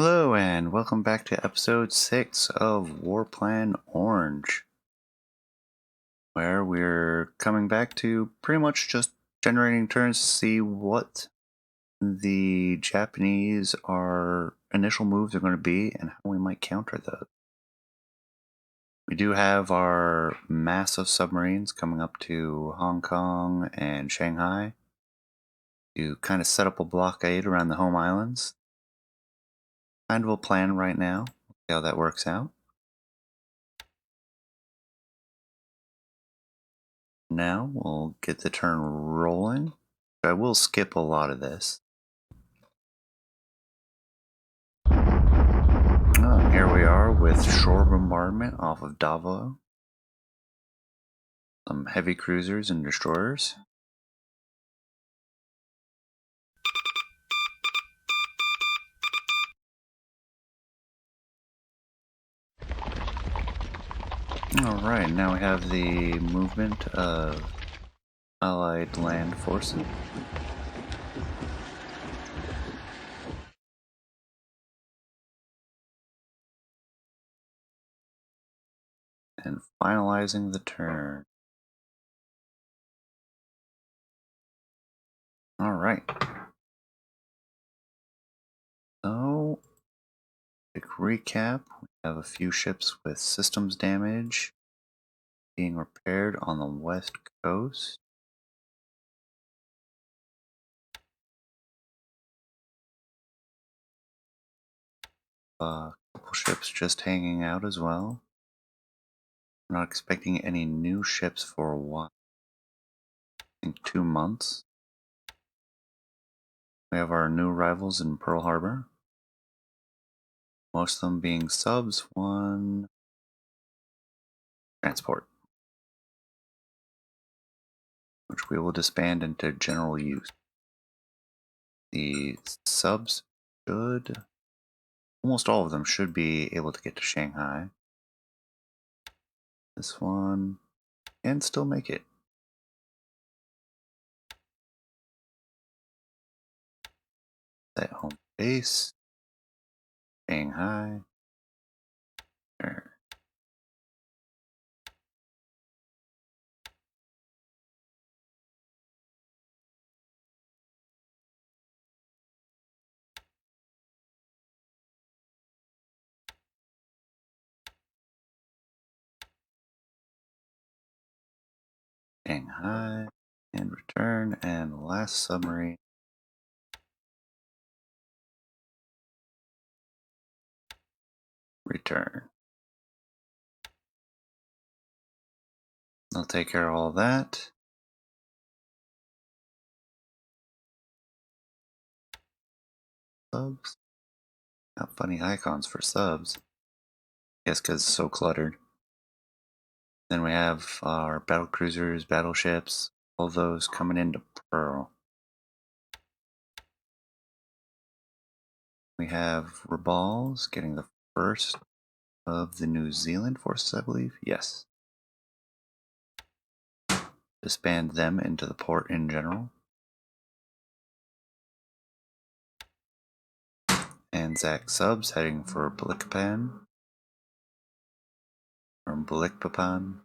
Hello and welcome back to episode 6 of Warplan Orange, where we're coming back to pretty much just generating turns to see what the Japanese our initial moves are going to be and how we might counter those. We do have our massive submarines coming up to Hong Kong and Shanghai to kind of set up a blockade around the home islands. Kind of a plan right now. See how that works out. Now we'll get the turn rolling. I will skip a lot of this. Here we are with shore bombardment off of Davao. Some heavy cruisers and destroyers. Alright, now we have the movement of Allied land forces. And finalizing the turn. Alright. So, quick recap. We have a few ships with systems damage being repaired on the west coast. A couple ships just hanging out as well. We're not expecting any new ships for a while. I think 2 months. We have our new arrivals in Pearl Harbor. Most of them being subs, one transport, which we will disband into general use. The subs should, almost all of them should be able to get to Shanghai. This one can still make it. At home base, Shanghai. There. Shanghai, and return, and last submarine. Return. I'll take care of all that. Subs. Got funny icons for subs. Guess because it's so cluttered. Then we have our battle cruisers, battleships, all those coming into Pearl. We have Rabals getting the first of the New Zealand forces, I believe. Yes. Disband them into the port in general. Anzac subs heading for Balikpapan. From Balikpapan.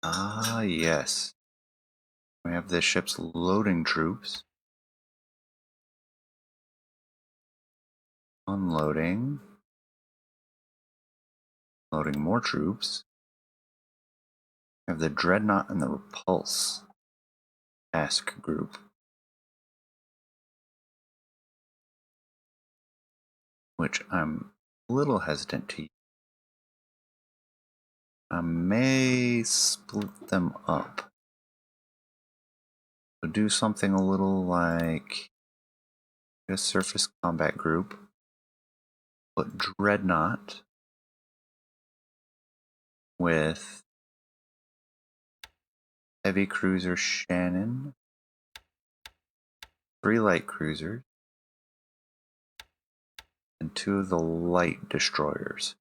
Ah, yes. We have the ship's loading troops. Unloading. Loading more troops. We have the Dreadnought and the Repulse task group, which I'm a little hesitant to use. I may split them up. So do something a little like a surface combat group. Put Dreadnought with heavy cruiser Shannon, 3 light cruisers, and 2 of the light destroyers.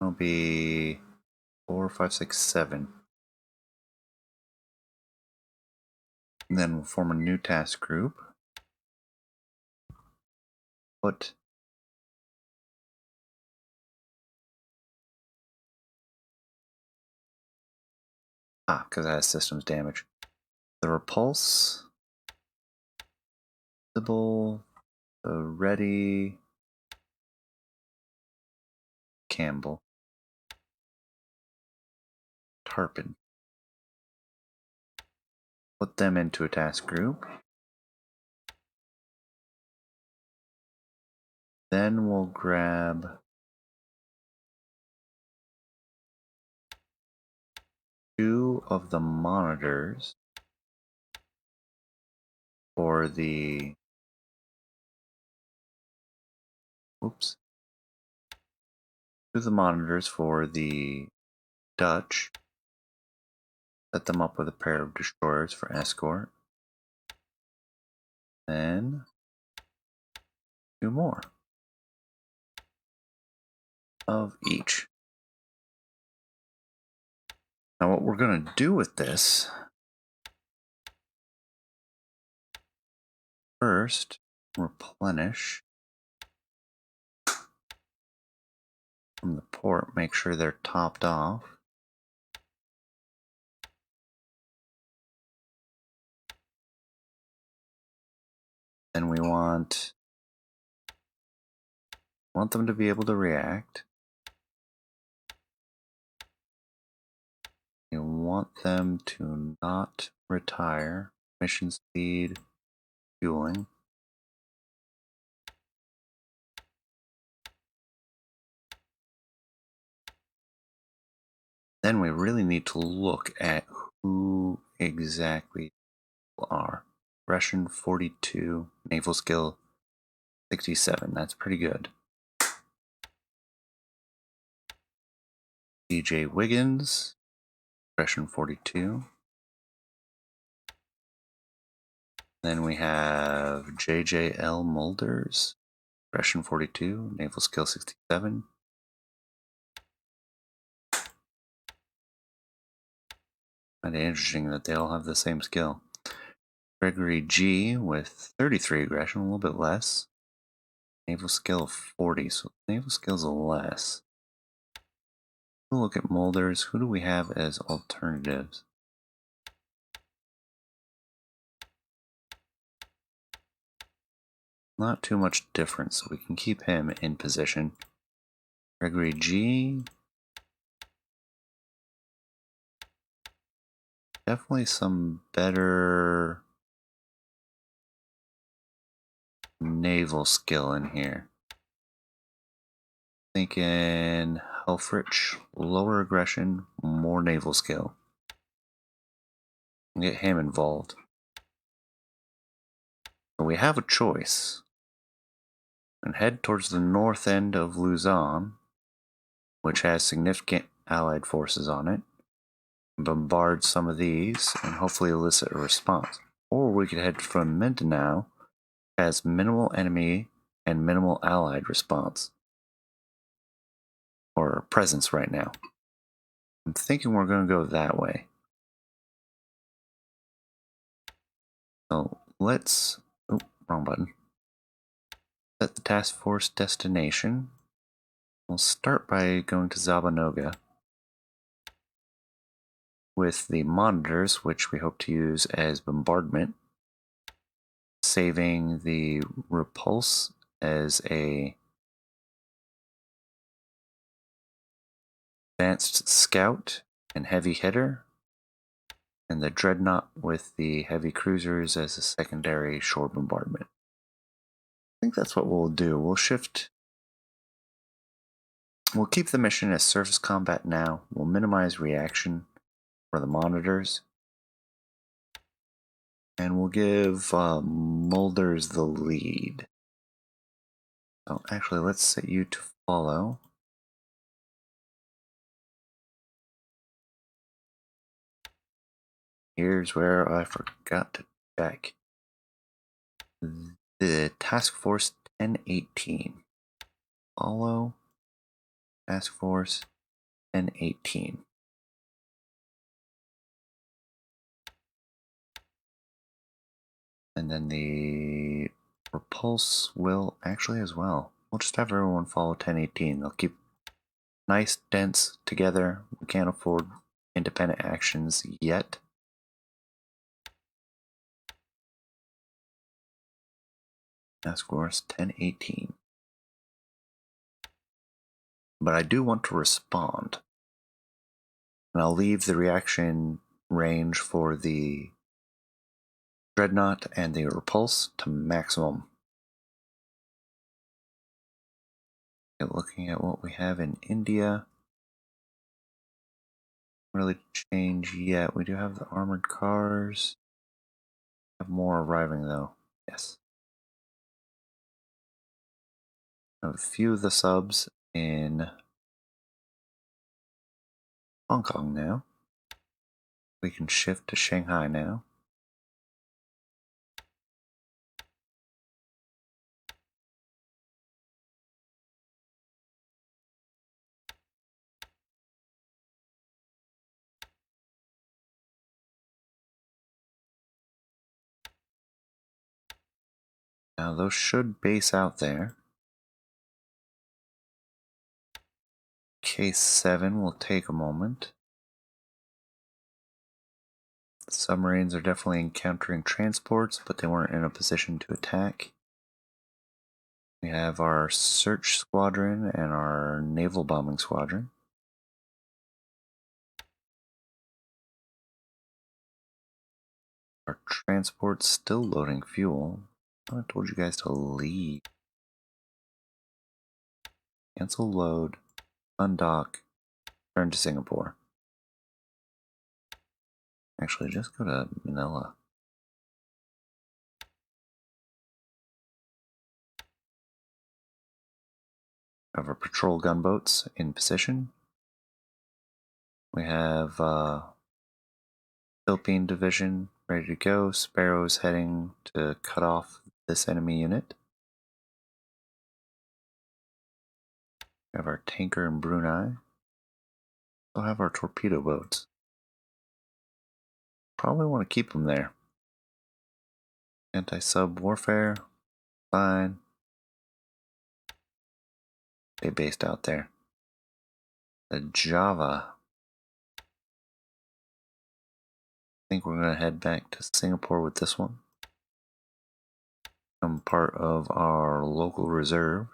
It'll be 4, 5, 6, 7. And then we'll form a new task group. Put because it has systems damage. The repulse, visible, the ready, Campbell, Tarpon. Put them into a task group. Then we'll grab two of the monitors for the Dutch. Set them up with a pair of destroyers for escort. Then two more of each. Now what we're going to do with this, first replenish from the port, make sure they're topped off. Then we want them to be able to react. You want them to not retire. Mission speed, fueling. Then we really need to look at who exactly are. Russian 42, naval skill 67. That's pretty good. DJ Wiggins, Russian 42. Then we have JJL Mulders, Russian 42, naval skill 67. Kind of interesting that they all have the same skill. Gregory G with 33 aggression, a little bit less. Naval skill 40, so naval skills less. We'll look at Mulders. Who do we have as alternatives? Not too much difference, so we can keep him in position. Gregory G. Definitely some better naval skill in here. Thinking Helfrich, lower aggression, more naval skill. Get him involved. So we have a choice. And head towards the north end of Luzon, which has significant Allied forces on it. Bombard some of these and hopefully elicit a response. Or we could head from Mindanao, has minimal enemy and minimal Allied response. Or presence right now. I'm thinking we're going to go that way. So let's... Oh, wrong button. Set the task force destination. We'll start by going to Zabanoga with the monitors, which we hope to use as bombardment, saving the repulse as a advanced scout and heavy hitter, and the dreadnought with the heavy cruisers as a secondary shore bombardment. I think that's what we'll do. We'll keep the mission as surface combat now. We'll minimize reaction for the monitors. And we'll give Mulders the lead. So actually, let's set you to follow. Here's where I forgot to check. The Task Force 1018. Follow Task Force 1018. And then the repulse will actually as well. We'll just have everyone follow 1018. They'll keep nice, dense together. We can't afford independent actions yet. Task Force 1018. But I do want to respond. And I'll leave the reaction range for the Dreadnought and the Repulse to maximum. Okay, looking at what we have in India. Really change yet. We do have the armored cars. Have more arriving though. Yes. Have a few of the subs in Hong Kong now. We can shift to Shanghai now. Now those should base out there. Case 7 will take a moment. The submarines are definitely encountering transports, but they weren't in a position to attack. We have our search squadron and our naval bombing squadron. Our transport's still loading fuel. I told you guys to leave. Cancel load, undock, turn to Singapore. Actually, just go to Manila. Have our patrol gunboats in position. We have Philippine Division ready to go. Sparrow's heading to cut off this enemy unit. We have our tanker in Brunei. We'll have our torpedo boats. Probably want to keep them there. Anti-sub warfare, fine. They based out there. The Java. I think we're going to head back to Singapore with this one. Become part of our local reserve.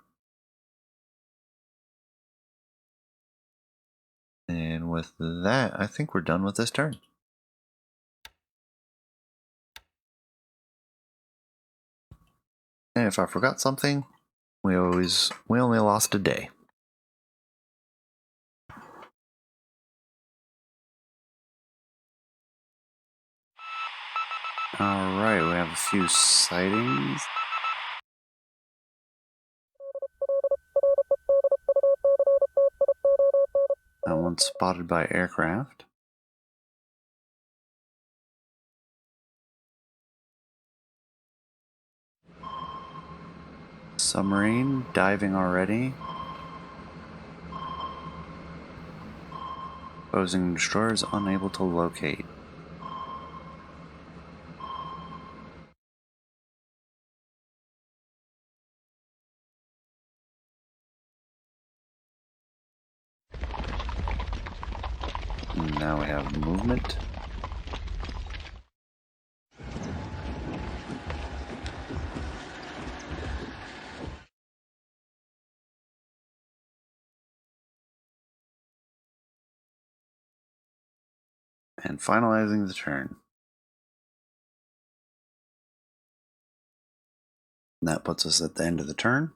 And with that, I think we're done with this turn. And if I forgot something, we only lost a day. Alright, we have a few sightings. That one spotted by aircraft. Submarine diving already. Opposing destroyers unable to locate. And now we have movement. And finalizing the turn. And that puts us at the end of the turn.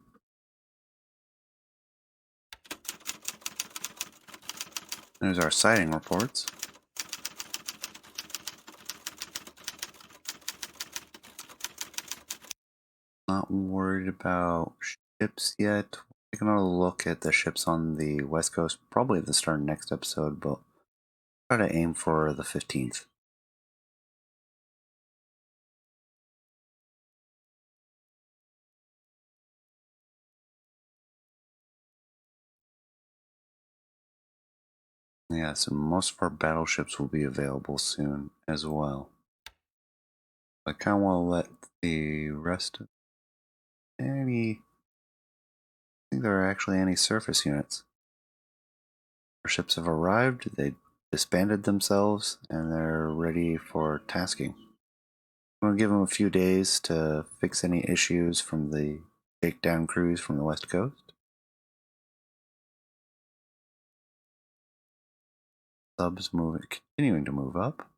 There's our sighting reports. Not worried about ships yet. Take another look at the ships on the west coast, probably at the start of next episode, but try to aim for the 15th. Yeah, so most of our battleships will be available soon as well. I kind of want to let the rest of any. I think there are actually any surface units. Our ships have arrived, they disbanded themselves, and they're ready for tasking. I'm going to give them a few days to fix any issues from the shakedown crews from the west coast. Subs continuing to move up.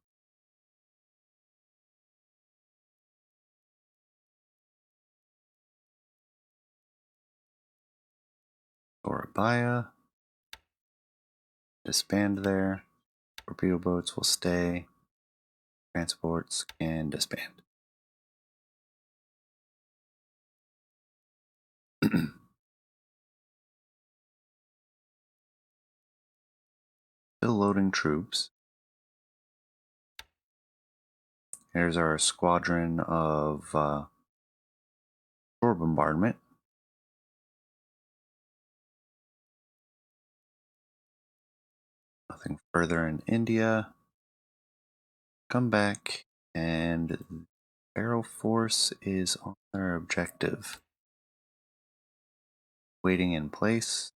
Orabaya. Disband there. Torpedo boats will stay. Transports can disband. Still loading troops. Here's our squadron of shore bombardment. Nothing further in India. Come back, and Aero Force is on their objective. Waiting in place.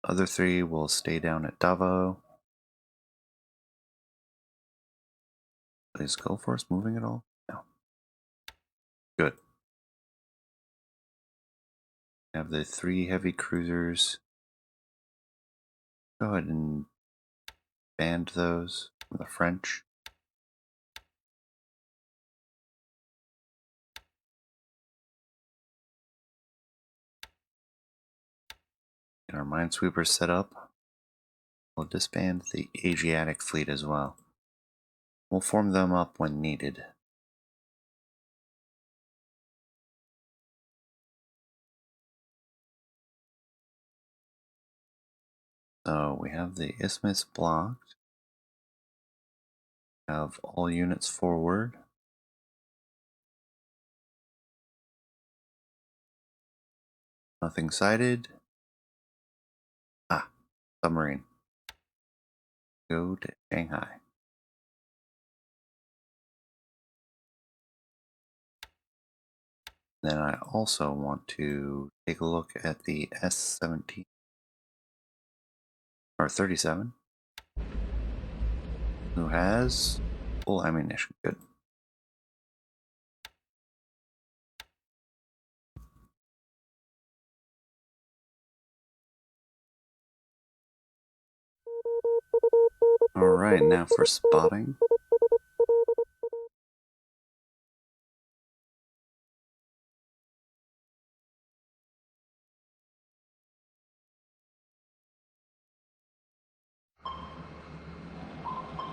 Other three will stay down at Davao. Is Gulf Force moving at all? No. Good. We have the 3 heavy cruisers. Go ahead and band those from the French. Get our minesweepers set up. We'll disband the Asiatic fleet as well. We'll form them up when needed. So we have the Isthmus blocked. Have all units forward. Nothing sighted. Ah, submarine. Go to Shanghai. Then I also want to take a look at the S-17 or 37, who has full ammunition. Good. All right, now for spotting.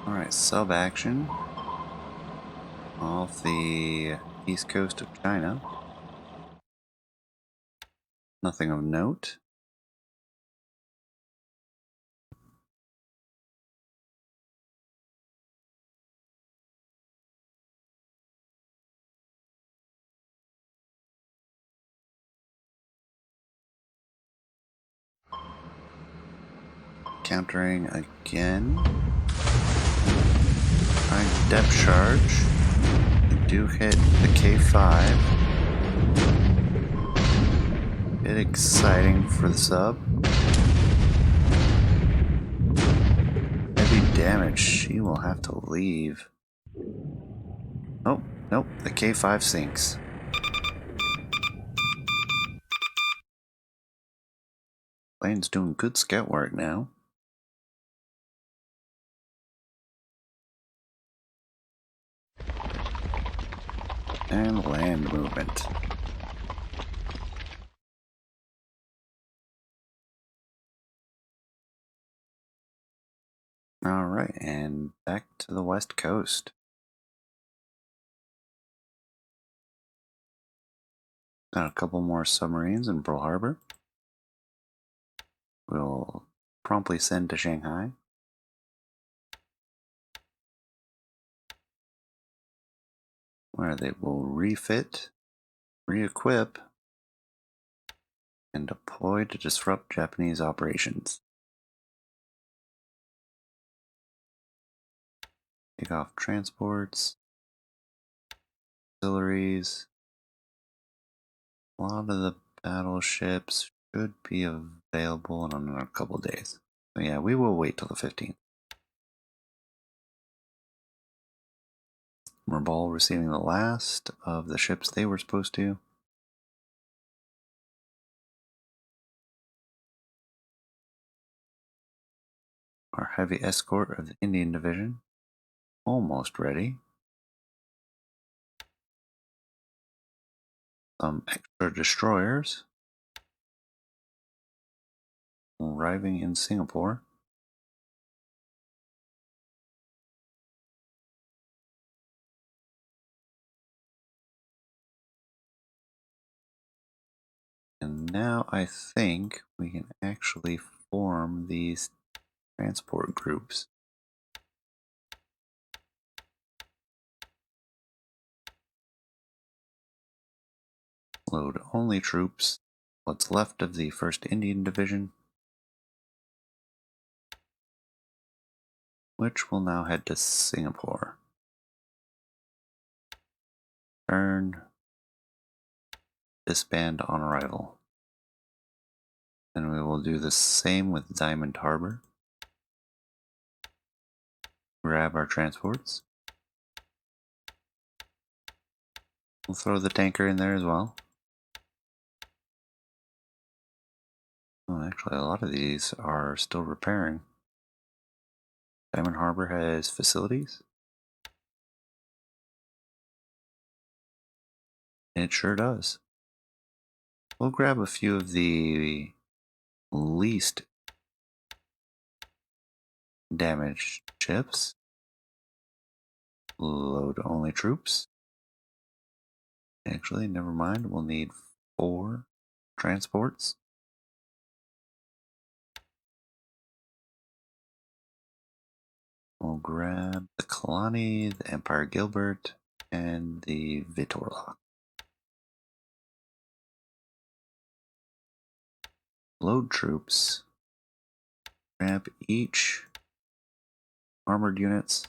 All right, sub action off the east coast of China. Nothing of note. Countering again. Trying to depth charge. We do hit the K5. Bit exciting for the sub. Heavy damage. She will have to leave. Oh, nope. The K5 sinks. Plane's doing good scout work now. And land movement. Alright, and back to the west coast. Got a couple more submarines in Pearl Harbor. We'll promptly send to Shanghai. Where they will refit, re-equip, and deploy to disrupt Japanese operations. Take off transports. auxiliaries. A lot of the battleships should be available in another couple days. So yeah, we will wait till the 15th. Merbal receiving the last of the ships they were supposed to. Our heavy escort of the Indian Division, almost ready. Some extra destroyers arriving in Singapore. And now I think we can actually form these transport groups. Load only troops, what's left of the 1st Indian Division, which will now head to Singapore. Turn, disband on arrival. And we will do the same with Diamond Harbor. Grab our transports. We'll throw the tanker in there as well. Oh, actually, a lot of these are still repairing. Diamond Harbor has facilities. It sure does. We'll grab a few of the least damaged ships. Load only troops. Actually, never mind. We'll need 4 transports. We'll grab the Kalani, the Empire Gilbert, and the Vitorla. Load troops. Grab each armored units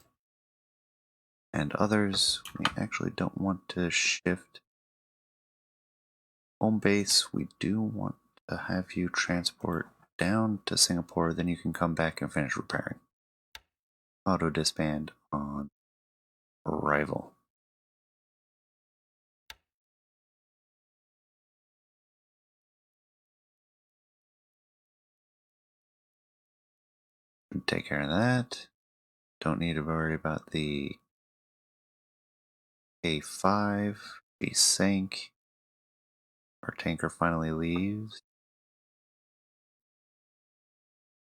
and others. We actually don't want to shift. Home base, we do want to have you transport down to Singapore, then you can come back and finish repairing. Auto disband on arrival. Take care of that. Don't need to worry about the A5. We sank. Our tanker finally leaves.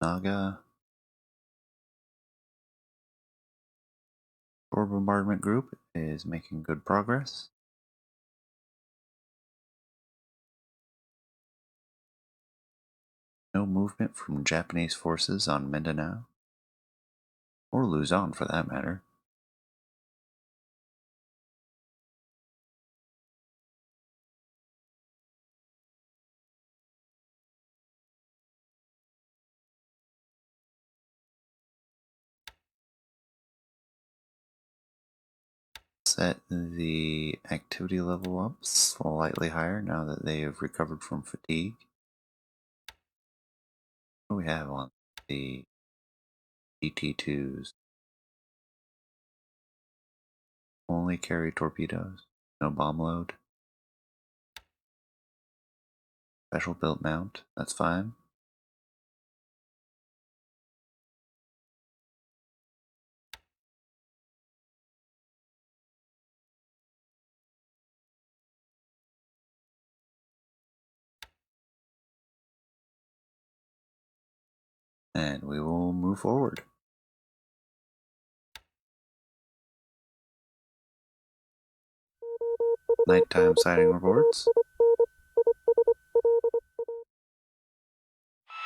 Naga. Shore bombardment group is making good progress. No movement from Japanese forces on Mindanao, or Luzon for that matter. Set the activity level up slightly higher now that they have recovered from fatigue. What do we have on the DT2s? Only carry torpedoes, no bomb load. Special built mount, that's fine. And we will move forward. Nighttime sighting reports.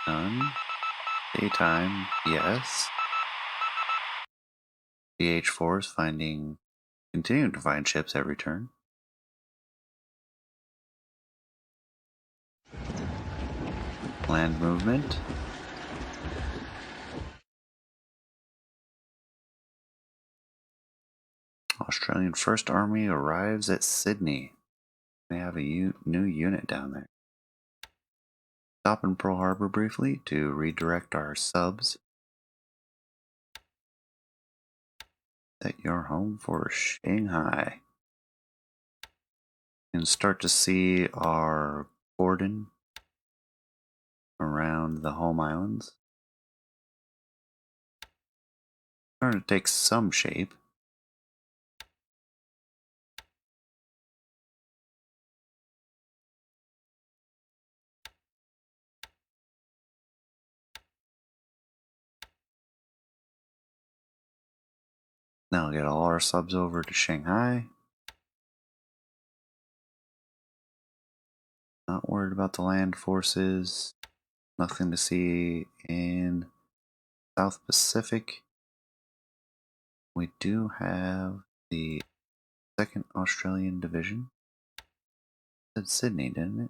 None. Daytime, yes. DH4 is continuing to find ships every turn. Land movement. Australian First Army arrives at Sydney. They have a new unit down there. Stop in Pearl Harbor briefly to redirect our subs. Set your home for Shanghai. And start to see our cordon around the home islands. Starting to take some shape. Now we'll get all our subs over to Shanghai. Not worried about the land forces. Nothing to see in South Pacific. We do have the 2nd Australian Division. It said Sydney, didn't it?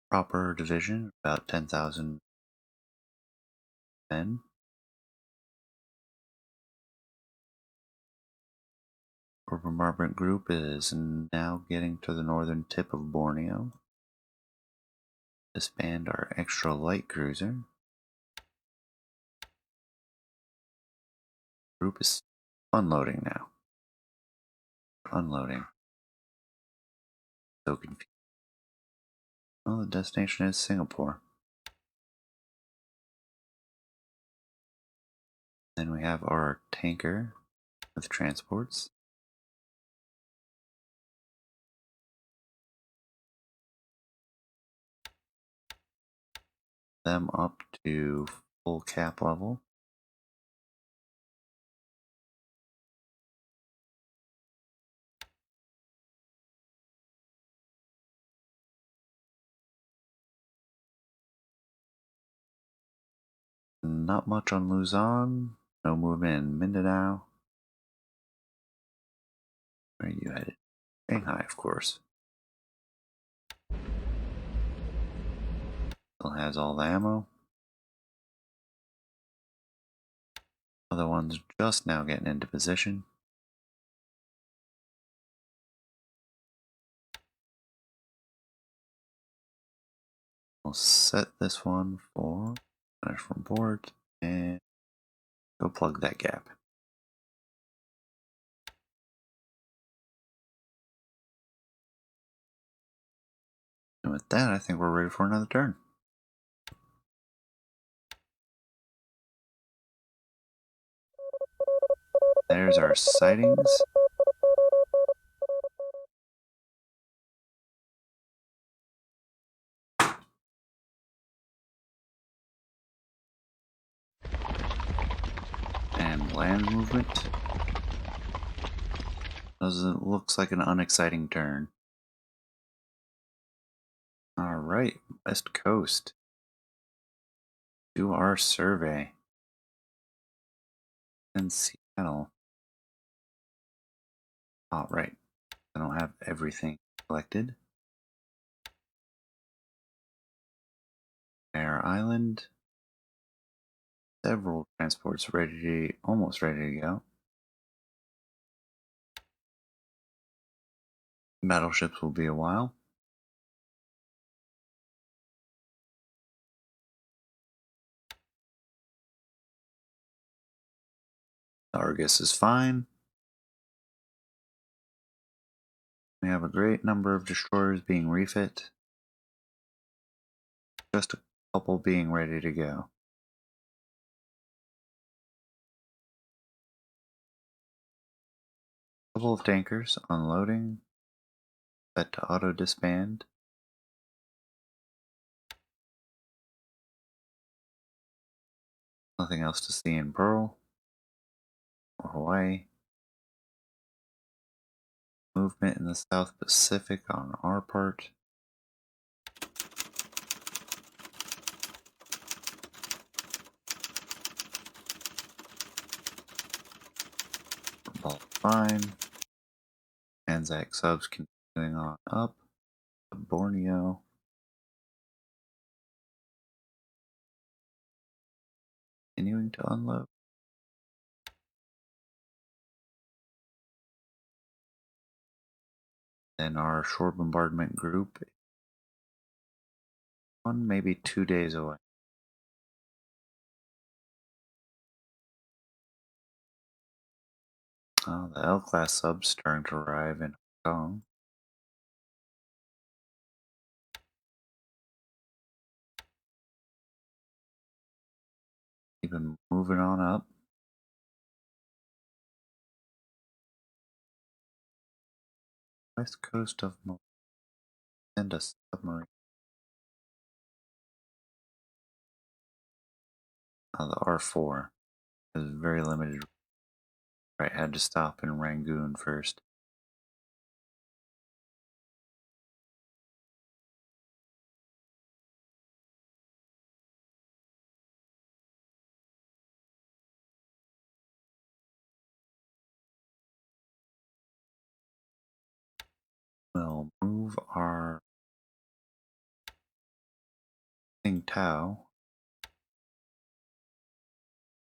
Proper division, about 10,000 men. Our bombardment group is now getting to the northern tip of Borneo. Disband our extra light cruiser. Group is unloading now. Unloading. So confused. Well, the destination is Singapore. Then we have our tanker with transports. Them up to full cap level. Not much on Luzon. No movement in Mindanao. Where are you headed? Shanghai, of course. Still has all the ammo. Other one's just now getting into position. We'll set this one for finish from port and go plug that gap. And with that, I think we're ready for another turn. There's our sightings. And land movement. Doesn't looks like an unexciting turn. Alright, West Coast. Do our survey. And Seattle. Alright. I don't have everything collected. Bear Island. Several transports ready, almost ready to go. Battleships will be a while. Argus is fine. We have a great number of destroyers being refit. Just a couple being ready to go. Couple of tankers unloading. Set to auto disband. Nothing else to see in Pearl or Hawaii. Movement in the South Pacific on our part. fine. Anzac subs continuing on up to Borneo. Continuing to unload. Then our shore bombardment group, maybe 2 days away. Oh, the L-class subs starting to arrive in Hong Kong. Even moving on up. West coast of Malaysia. Send a submarine. The R4 is very limited. Right, had to stop in Rangoon first. We'll move our Tsingtao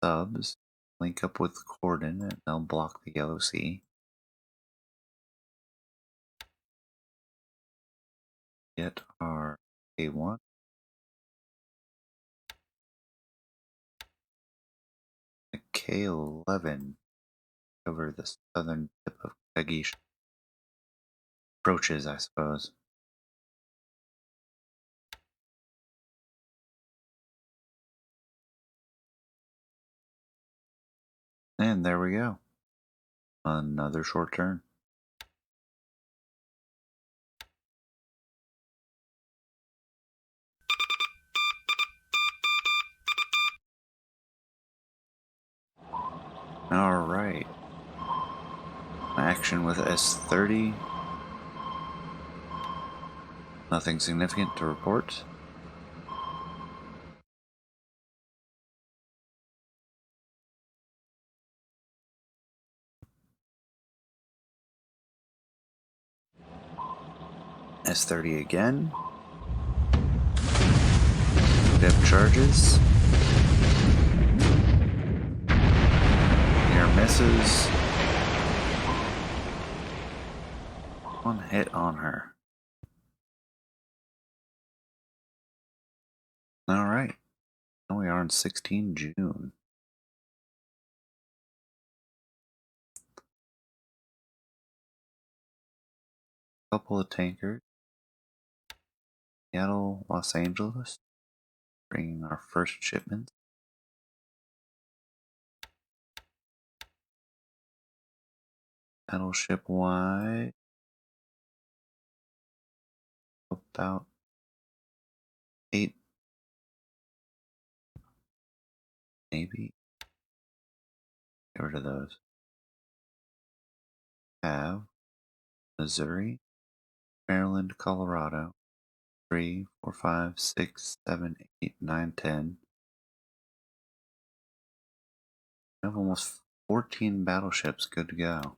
subs, link up with Corden, and they'll block the Yellow Sea. Get our A1. The K11 over the southern tip of Tagish. Approaches, I suppose. And there we go. Another short turn. Alright. Action with S-30. Nothing significant to report. S-30 again. Depth charges. Near misses. One hit on her. Alright. Now we are on 16 June. Couple of tankers. Seattle, Los Angeles. Bringing our first shipments. Battleship wide. About 8. Maybe. Get rid of those. Have Missouri, Maryland, Colorado. 3, 4, 5, 6, 7, 8, 9, 10. We have almost 14 battleships good to go.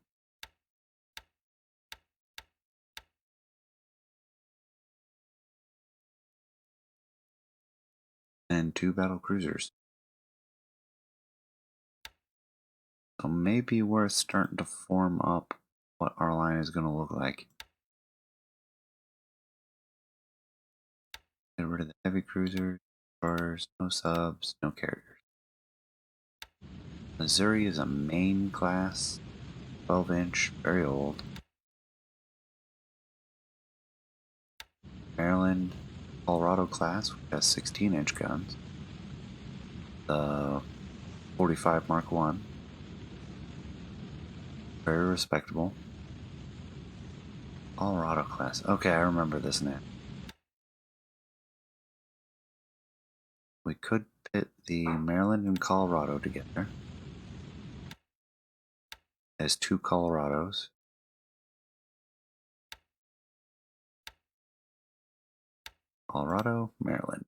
And 2 battle cruisers. So maybe we're starting to form up what our line is going to look like. Get rid of the heavy cruisers, stars, no subs, no carriers. Missouri is a main class, 12-inch, very old. Maryland, Colorado class, which has 16-inch guns. The 45 Mark 1. Very respectable. Colorado class. Okay, I remember this now. We could pit the Maryland and Colorado together as 2 Colorados. Colorado, Maryland.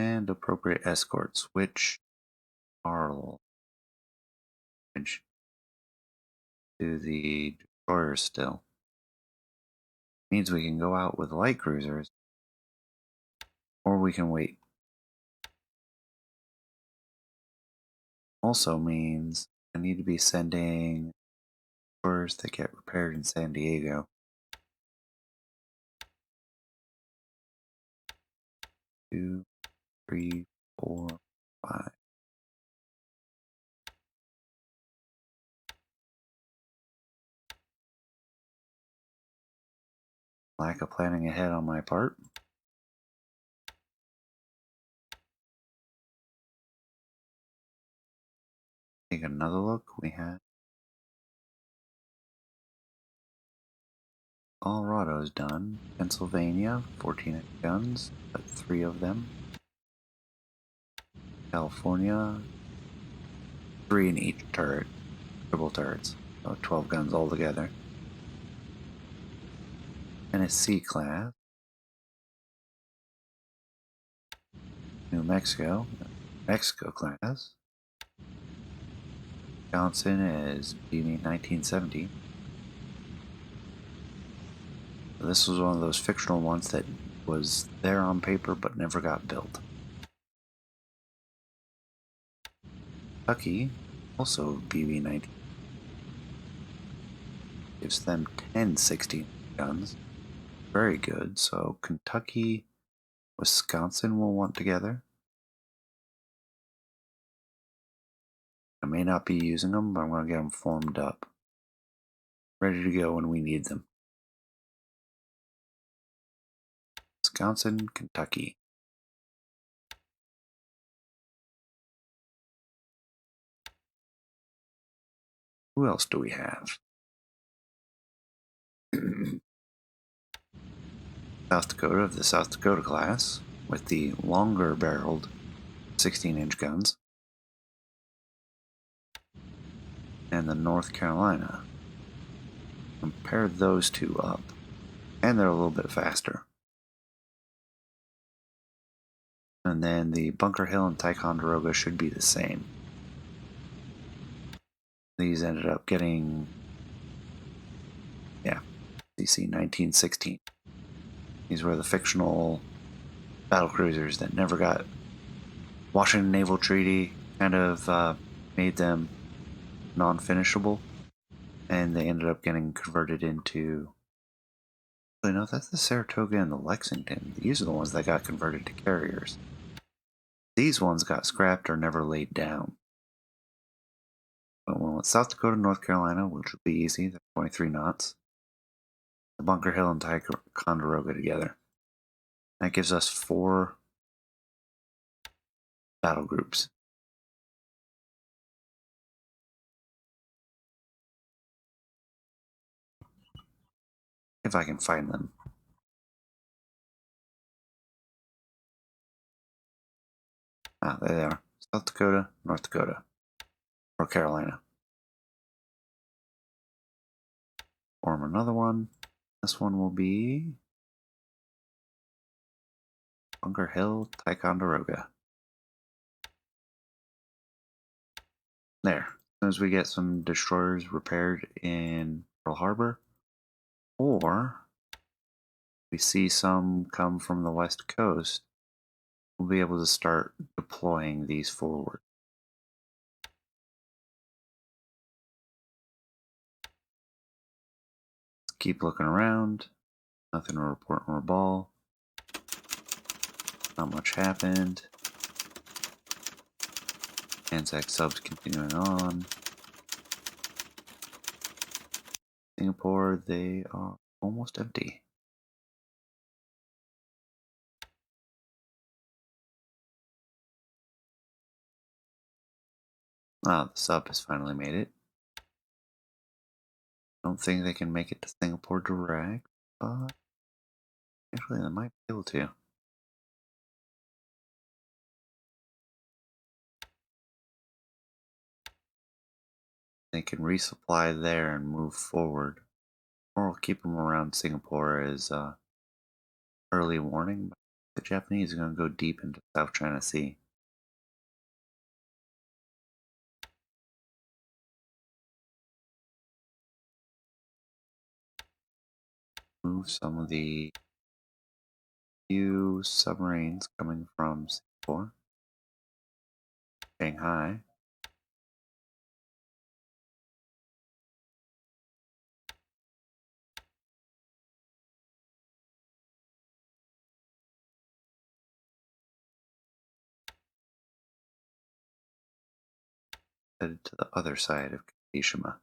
and appropriate escorts, which are large to the destroyers still. Means we can go out with light cruisers, or we can wait. Also means I need to be sending destroyers that get repaired in San Diego. 2, 3, 4, 5. Lack of planning ahead on my part. Take another look. We have Colorado's done. Pennsylvania, 14 guns, but 3 of them. California, 3 in each turret. Triple turrets. So 12 guns altogether. Tennessee class. New Mexico. Mexico class. Wisconsin is BB 1970. So this was one of those fictional ones that was there on paper but never got built. Kentucky, also BB 19. Gives them 10 16 guns. Very good. So Kentucky, Wisconsin will want together. I may not be using them, but I'm going to get them formed up. Ready to go when we need them. Wisconsin, Kentucky. Who else do we have? South Dakota of the South Dakota class with the longer barreled 16-inch guns. And the North Carolina. Compare those two up. And they're a little bit faster. And then the Bunker Hill and Ticonderoga should be the same. These ended up getting, CC 1916. These were the fictional battle cruisers that never got Washington Naval Treaty, kind of made them non-finishable, and they ended up getting converted into. No, that's the Saratoga and the Lexington. These are the ones that got converted to carriers. These ones got scrapped or never laid down. But one with South Dakota, North Carolina, which will be easy. They're 23 knots. The Bunker Hill and Ticonderoga together. That gives us 4 battle groups. If I can find them. Ah, there they are. South Dakota, North Dakota, or Carolina. Form another one. This one will be Bunker Hill, Ticonderoga. There. As soon as we get some destroyers repaired in Pearl Harbor, or we see some come from the West Coast, we'll be able to start deploying these forward. Let's keep looking around. Nothing to report on Rabaul. Not much happened. Anzac subs continuing on. Singapore, they are almost empty. Ah, the sub has finally made it. Don't think they can make it to Singapore direct, but actually they might be able to. They can resupply there and move forward. Or we'll keep them around Singapore as early warning. The Japanese are going to go deep into South China Sea. Move some of the few submarines coming from Singapore, Shanghai. Headed to the other side of Kagoshima,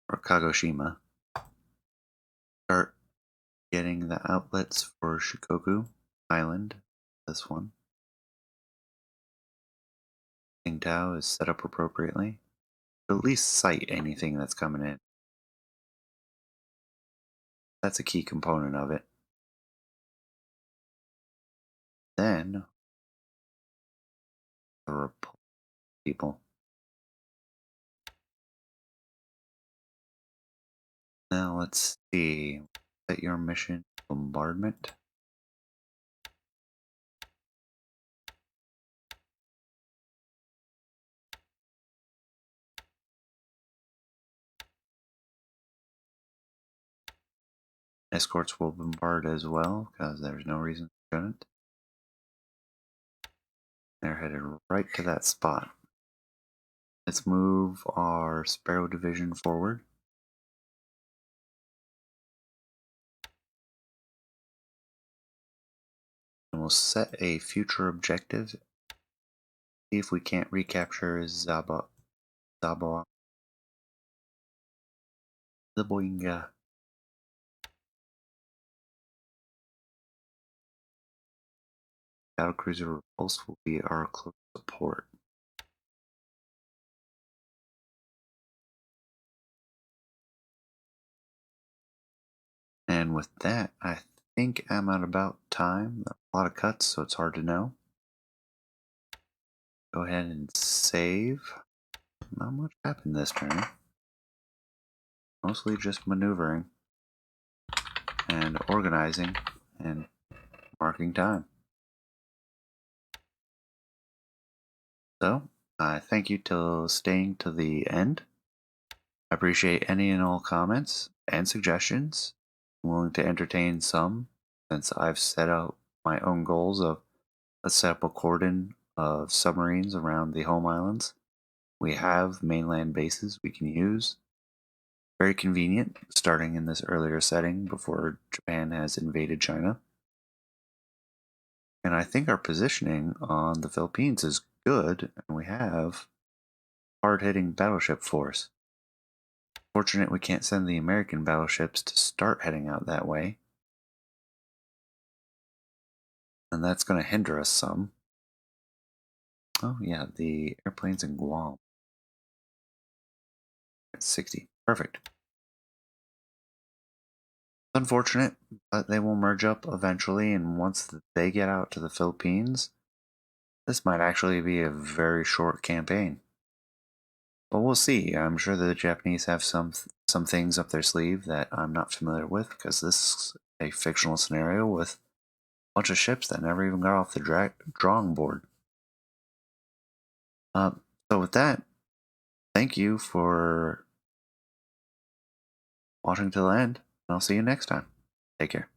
or Kagoshima. Start getting the outlets for Shikoku Island. This one. Qingdao is set up appropriately. At least sight anything that's coming in. That's a key component of it. Then the repulse people. Now let's see. Set your mission bombardment. Escorts will bombard as well, because there's no reason they shouldn't. They're headed right to that spot. Let's move our Sparrow Division forward. And we'll set a future objective. See if we can't recapture Zaboa. Zaboinga. Battlecruiser Repulse will be our close support. And with that, I think I'm at about time. A lot of cuts, so it's hard to know. Go ahead and save. Not much happened this turn. Mostly just maneuvering and organizing and marking time. So, I thank you for staying to the end. I appreciate any and all comments and suggestions. I'm willing to entertain some, since I've set out my own goals of let's set up a cordon of submarines around the home islands. We have mainland bases we can use. Very convenient, starting in this earlier setting before Japan has invaded China. And I think our positioning on the Philippines is good, and we have hard-hitting battleship force. Fortunate we can't send the American battleships to start heading out that way. And that's going to hinder us some. Oh yeah, the airplanes in Guam. At 60. Perfect. Unfortunate, but they will merge up eventually, and once they get out to the Philippines, this might actually be a very short campaign. But we'll see. I'm sure the Japanese have some things up their sleeve that I'm not familiar with, because this is a fictional scenario with a bunch of ships that never even got off the drawing board. So with that, thank you for watching till the end, and I'll see you next time. Take care.